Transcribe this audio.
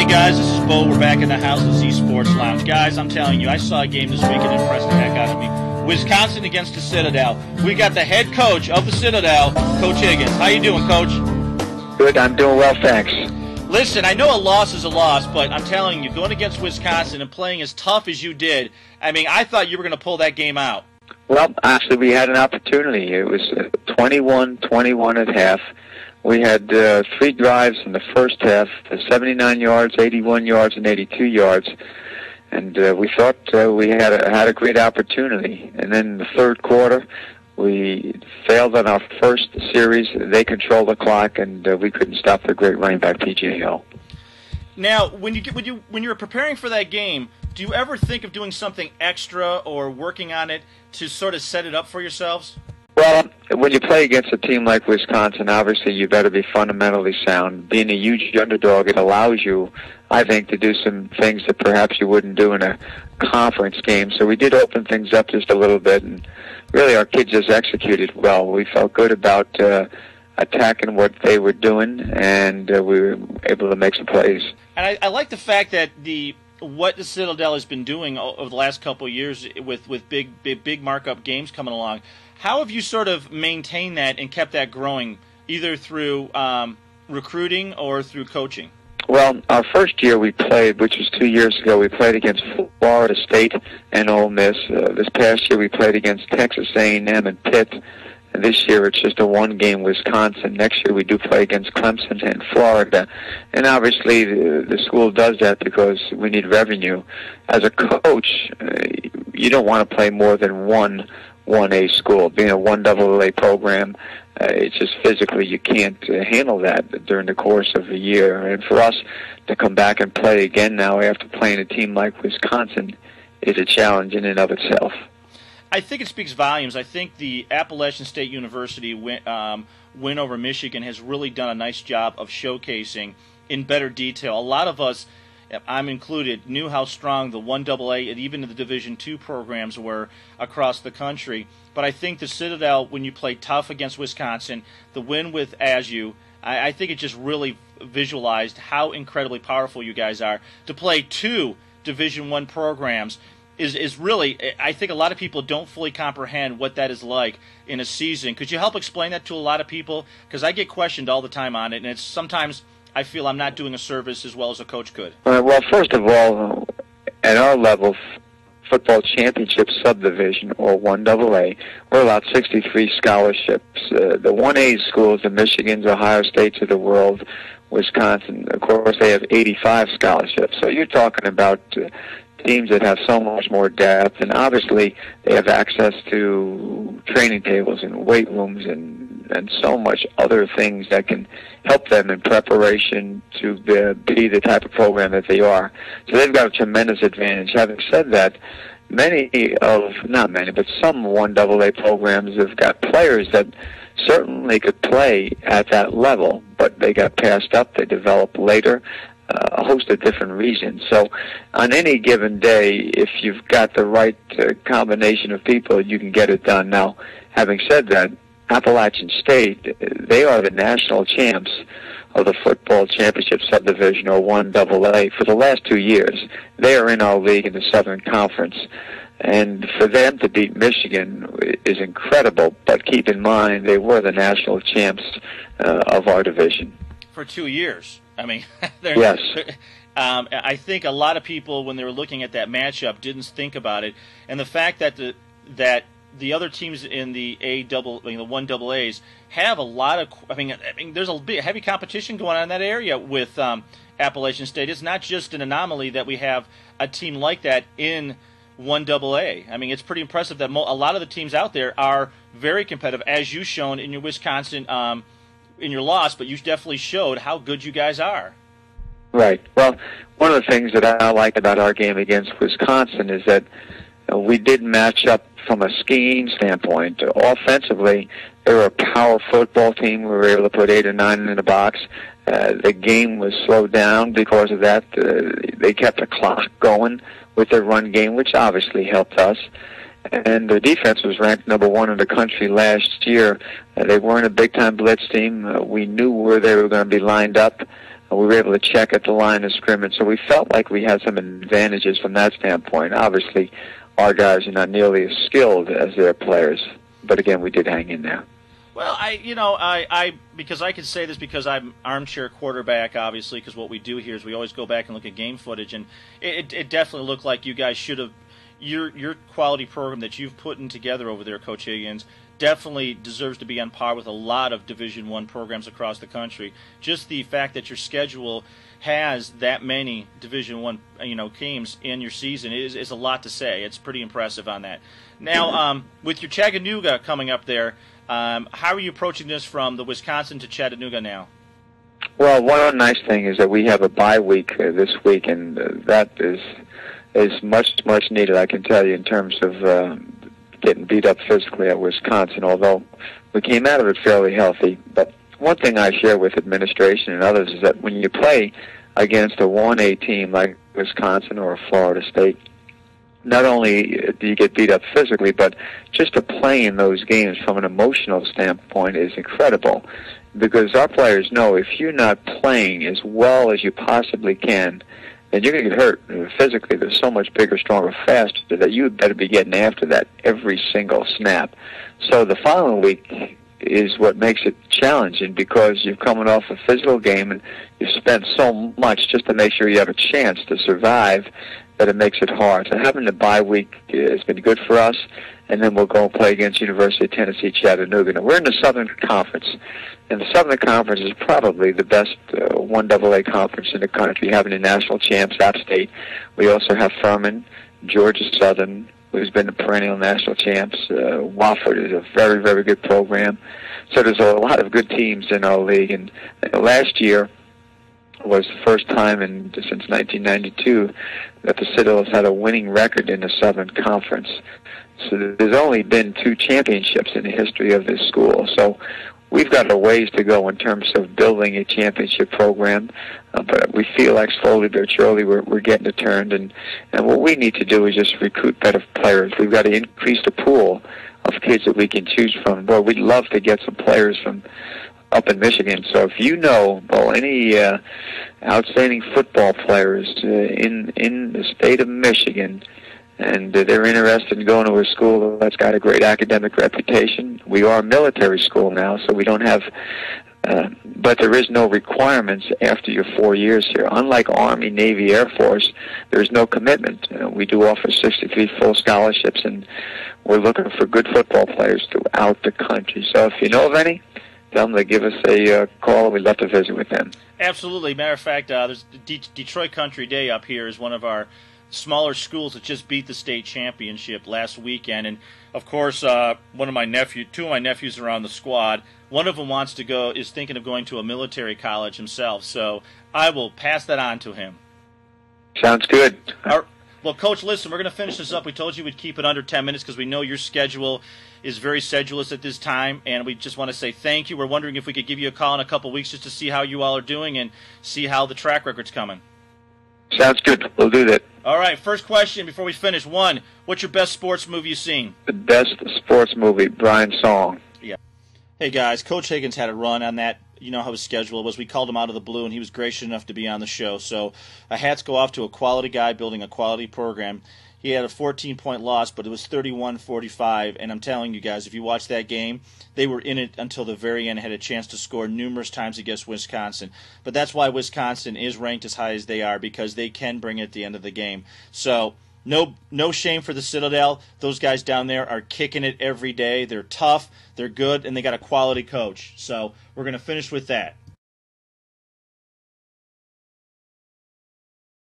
guys, this is Bo. We're back in the house at Z Sports Lounge. Guys, I'm telling you, I saw a game this week and impressed the heck out of me. Wisconsin against the Citadel. We got the head coach of the Citadel, Coach Higgins. How you doing, Coach? Good, I'm doing well, thanks. Listen, I know a loss is a loss, but I'm telling you, going against Wisconsin and playing as tough as you did, I mean, I thought you were going to pull that game out. Well, actually, we had an opportunity. It was 21-21 at half. We had 3 drives in the first half, 79 yards, 81 yards, and 82 yards. And we thought we had a great opportunity. And then in the third quarter, we failed on our first series. They controlled the clock, and we couldn't stop the great running back, P.J. Hill. Now, when you were preparing for that game, do you ever think of doing something extra or working on it to sort of set it up for yourselves? Well, when you play against a team like Wisconsin, obviously you better be fundamentally sound. Being a huge underdog, it allows you, I think, to do some things that perhaps you wouldn't do in a conference game. So we did open things up just a little bit, and really our kids just executed well. We felt good about attacking what they were doing, and we were able to make some plays. And I like the fact that what the Citadel has been doing over the last couple of years with big markup games coming along. How have you sort of maintained that and kept that growing, either through recruiting or through coaching? Well, our first year we played, which was 2 years ago, we played against Florida State and Ole Miss. This past year we played against Texas A&M and Pitt. And this year it's just a one-game Wisconsin. Next year we do play against Clemson and Florida. And obviously the school does that because we need revenue. As a coach, you don't want to play more than 1A school. Being a 1AA program, it's just physically you can't handle that during the course of a year. And for us to come back and play again now after playing a team like Wisconsin is a challenge in and of itself. I think it speaks volumes. I think the Appalachian State University win over Michigan has really done a nice job of showcasing in better detail. A lot of us, I'm included, knew how strong the 1AA and even the Division II programs were across the country. But I think the Citadel, when you play tough against Wisconsin, the win with ASU, I think it just really visualized how incredibly powerful you guys are. To play 2 Division I programs is really, I think a lot of people don't fully comprehend what that is like in a season. Could you help explain that to a lot of people? Because I get questioned all the time on it, and it's sometimes I feel I'm not doing a service as well as a coach could. Well, first of all, at our level, football championship subdivision, or 1AA, we're allowed 63 scholarships. The 1A schools, the Michigans, Ohio States of the world, Wisconsin, of course, they have 85 scholarships. So you're talking about teams that have so much more depth, and obviously they have access to training tables and weight rooms and so much other things that can help them in preparation to be the type of program that they are. So they've got a tremendous advantage. Having said that, not many, but some 1AA programs have got players that certainly could play at that level, but they got passed up, they developed later, a host of different reasons. So on any given day, if you've got the right combination of people, you can get it done. Now, having said that, Appalachian State, they are the national champs of the football championship subdivision, or 1AA, for the last 2 years. They are in our league in the Southern Conference. And for them to beat Michigan is incredible, but keep in mind they were the national champs of our division. For 2 years. I mean, yes. I think a lot of people, when they were looking at that matchup, didn't think about it, and the fact that the other teams in the the 1AAs have a lot of. I mean, there's a big heavy competition going on in that area with Appalachian State. It's not just an anomaly that we have a team like that in 1AA. I mean, it's pretty impressive that a lot of the teams out there are very competitive, as you've shown in your Wisconsin. In your loss, but you definitely showed how good you guys are. Right. Well, one of the things that I like about our game against Wisconsin is that we did match up from a scheme standpoint. Offensively, they were a power football team. We were able to put 8 or 9 in the box. The game was slowed down because of that. They kept the clock going with their run game, which obviously helped us. And the defense was ranked number 1 in the country last year. They weren't a big-time blitz team. We knew where they were going to be lined up. We were able to check at the line of scrimmage, so we felt like we had some advantages from that standpoint. Obviously, our guys are not nearly as skilled as their players, but again, we did hang in there. Well, I because I can say this because I'm armchair quarterback, obviously, because what we do here is we always go back and look at game footage, and it definitely looked like you guys should have your quality program that you've put in together over there, Coach Higgins, definitely deserves to be on par with a lot of Division I programs across the country. Just the fact that your schedule has that many Division I, games in your season is a lot to say. It's pretty impressive on that. Now, with your Chattanooga coming up there, how are you approaching this from the Wisconsin to Chattanooga now? Well, one nice thing is that we have a bye week this week, and that is much needed, I can tell you, in terms of getting beat up physically at Wisconsin, although we came out of it fairly healthy. But one thing I share with administration and others is that when you play against a 1A team like Wisconsin or Florida State, not only do you get beat up physically, but just to play in those games from an emotional standpoint is incredible, because our players know if you're not playing as well as you possibly can, then you're going to get hurt. Physically, they're so much bigger, stronger, faster that you better be getting after that every single snap. So the following week is what makes it challenging, because you're coming off a physical game and you've spent so much just to make sure you have a chance to survive that it makes it hard. So having the bye week has been good for us, and then we'll go and play against University of Tennessee Chattanooga. Now, we're in the Southern Conference, and the Southern Conference is probably the best 1AA conference in the country, having the national champs, App State. We also have Furman, Georgia Southern, who's been the perennial national champs. Wofford is a very, very good program. So there's a lot of good teams in our league, and last year was the first time since 1992 that the Citadel has had a winning record in the Southern Conference. So there's only been 2 championships in the history of this school. So we've got a ways to go in terms of building a championship program, but we feel like slowly but surely we're getting it turned, and what we need to do is just recruit better players. We've got to increase the pool of kids that we can choose from. Boy, we'd love to get some players from up in Michigan. So if you know any outstanding football players in the state of Michigan, and they're interested in going to a school that's got a great academic reputation. We are a military school now, so we don't have, but there is no requirements after your 4 years here. Unlike Army, Navy, Air Force, there's no commitment. We do offer 63 full scholarships, and we're looking for good football players throughout the country. So if you know of any, tell them to give us a call. We'd love to visit with them. Absolutely. Matter of fact, there's Detroit Country Day up here is one of our smaller schools that just beat the state championship last weekend, and of course, two of my nephews are on the squad. One of them is thinking of going to a military college himself, so I will pass that on to him. Sounds good. Well, Coach, listen, we're going to finish this up. We told you we'd keep it under 10 minutes because we know your schedule is very sedulous at this time, and we just want to say thank you. We're wondering if we could give you a call in a couple weeks just to see how you all are doing and see how the track record's coming. Sounds good. We'll do that. All right, first question before we finish. One, what's your best sports movie you've seen? The best sports movie, Brian's Song. Yeah. Hey, guys, Coach Higgins had a run on that. You know how his schedule was. We called him out of the blue, and he was gracious enough to be on the show. So hats go off to a quality guy building a quality program. He had a 14-point loss, but it was 31-45, and I'm telling you guys, if you watch that game, they were in it until the very end, had a chance to score numerous times against Wisconsin. But that's why Wisconsin is ranked as high as they are, because they can bring it at the end of the game. So no shame for the Citadel. Those guys down there are kicking it every day. They're tough, they're good, and they got a quality coach. So we're going to finish with that.